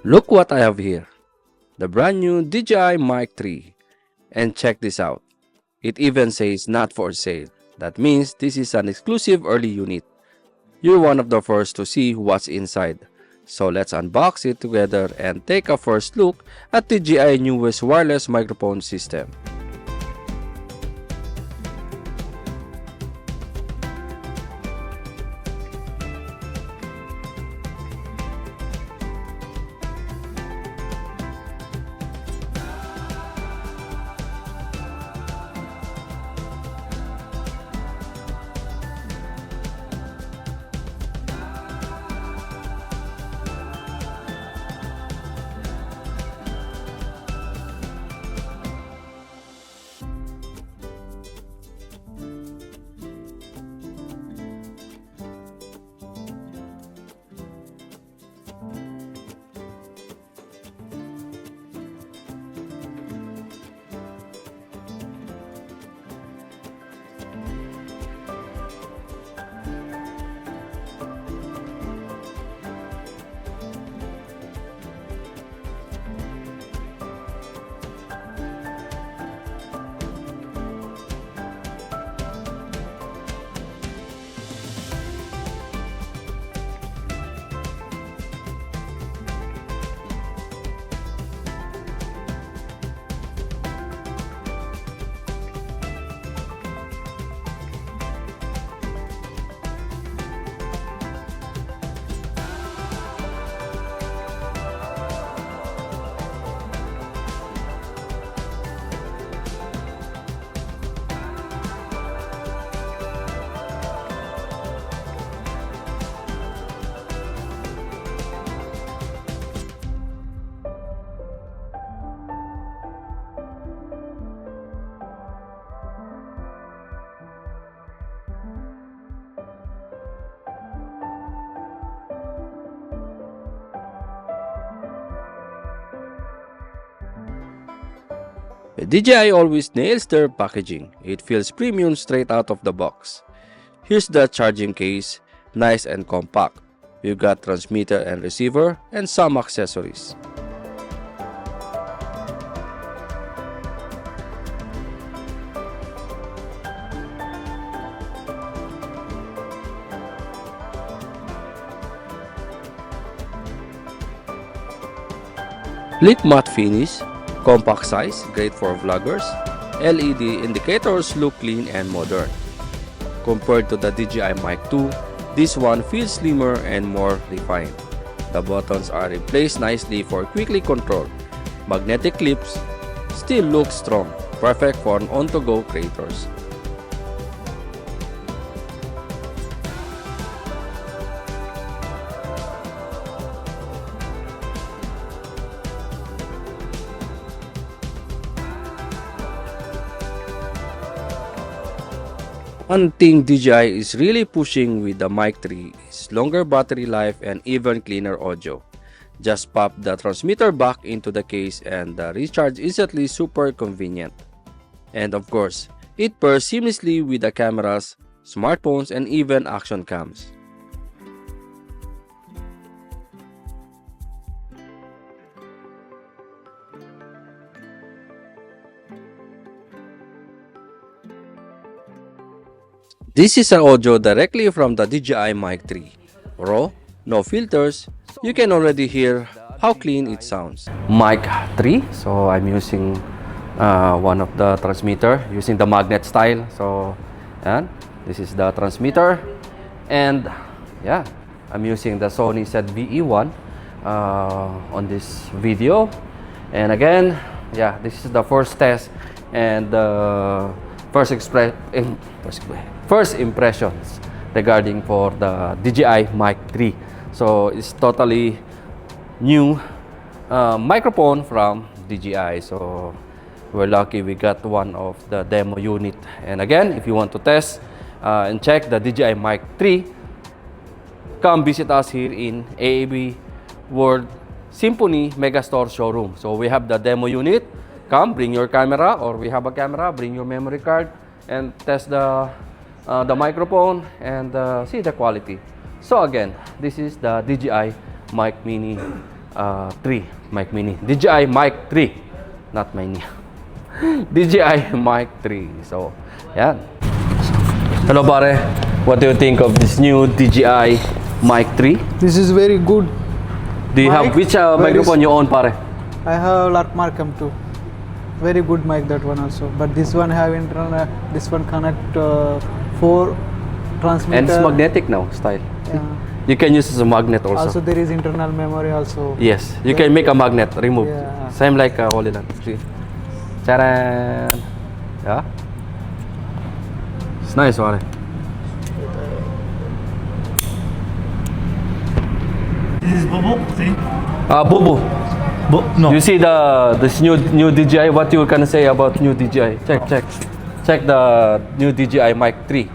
Look what I have here, the brand new DJI Mic 3. And check this out, it even says not for sale. That means this is an exclusive early unit. You're one of the first to see what's inside. So let's unbox it together and take a first look at DJI's newest wireless microphone system. DJI always nails their packaging. It feels premium straight out of the box. Here's the charging case, nice and compact. You got transmitter and receiver and some accessories. Sleek matte finish, compact size, great for vloggers. LED indicators look clean and modern. Compared to the DJI Mic 2, this one feels slimmer and more refined. The buttons are in place nicely for quickly control. Magnetic clips still look strong, perfect for on-to-go creators. One thing DJI is really pushing with the Mic 3 is longer battery life and even cleaner audio. Just pop the transmitter back into the case and the recharge instantly, super convenient. And of course, it pairs seamlessly with the cameras, smartphones, and even action cams. This is an audio directly from the DJI Mic 3. Raw, no filters, you can already hear how clean it sounds. Mic 3, so I'm using one of the transmitter using the magnet style. So, and this is the transmitter, and yeah, I'm using the Sony ZV-E1 on this video. And again, yeah, this is the first test and first impressions regarding for the DJI Mic 3. So it's totally new microphone from DJI. So we're lucky we got one of the demo unit. And again, if you want to test and check the DJI Mic 3, come visit us here in AAB World Symphony Megastore showroom. So we have the demo unit. Come, bring your camera, or we have a camera, bring your memory card, and test the microphone and see the quality. So again, this is the DJI Mic Mini 3 Mic Mini. DJI Mic 3, not Mini. DJI Mic 3. So, yan. Hello pare, what do you think of this new DJI Mic 3? This is very good. Do you have which microphone you own pare? I have Mark M2. Very good mic that one also. But this one have internal. This one connect 4 transmitter. And it's magnetic now style. Yeah. You can use as a magnet also. Also there is internal memory also. Yes, you can make a magnet, remove. Yeah. Same like Holy Land. See? Charan! Yeah? It's nice, pare. This is Bobo, see? Bubu. No. You see this new DJI? What you can say about new DJI? Check the new DJI Mic 3.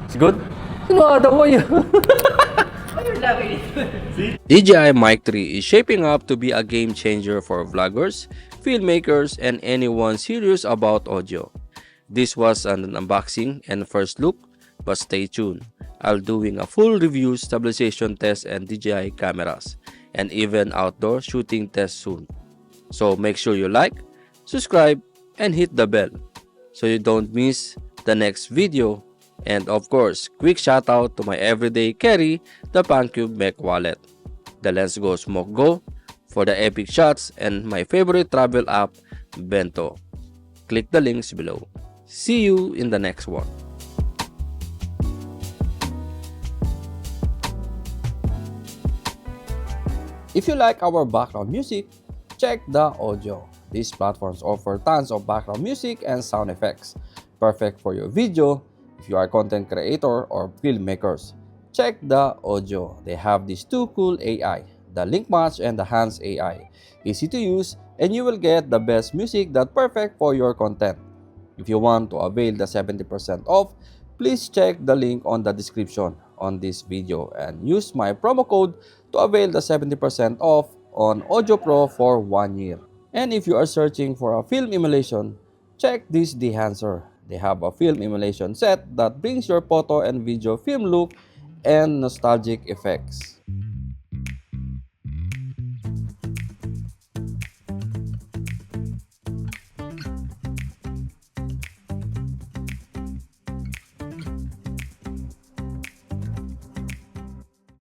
It's good. No, the way. DJI Mic 3 is shaping up to be a game changer for vloggers, filmmakers, and anyone serious about audio. This was an unboxing and first look, but stay tuned. I'll doing a full review, stabilization test, and DJI cameras, and even outdoor shooting test soon. So make sure you like, subscribe, and hit the bell so you don't miss the next video. And of course, quick shout out to my everyday carry, the Puncube Mech wallet, the Let's Go Smoke Go for the epic shots, and my favorite travel app, Bento. Click the links below. See you in the next one. If you like our background music, check the audio. These platforms offer tons of background music and sound effects, perfect for your video if you are a content creator or filmmakers. Check the audio. They have these two cool AI, the Link Match and the Hands AI. Easy to use, and you will get the best music that's perfect for your content. If you want to avail the 70% off, please check the link on the description on this video and use my promo code to avail the 70% off on Audio Pro for 1 year. And if you are searching for a film emulation, check this Dehancer. They have a film emulation set that brings your photo and video film look and nostalgic effects.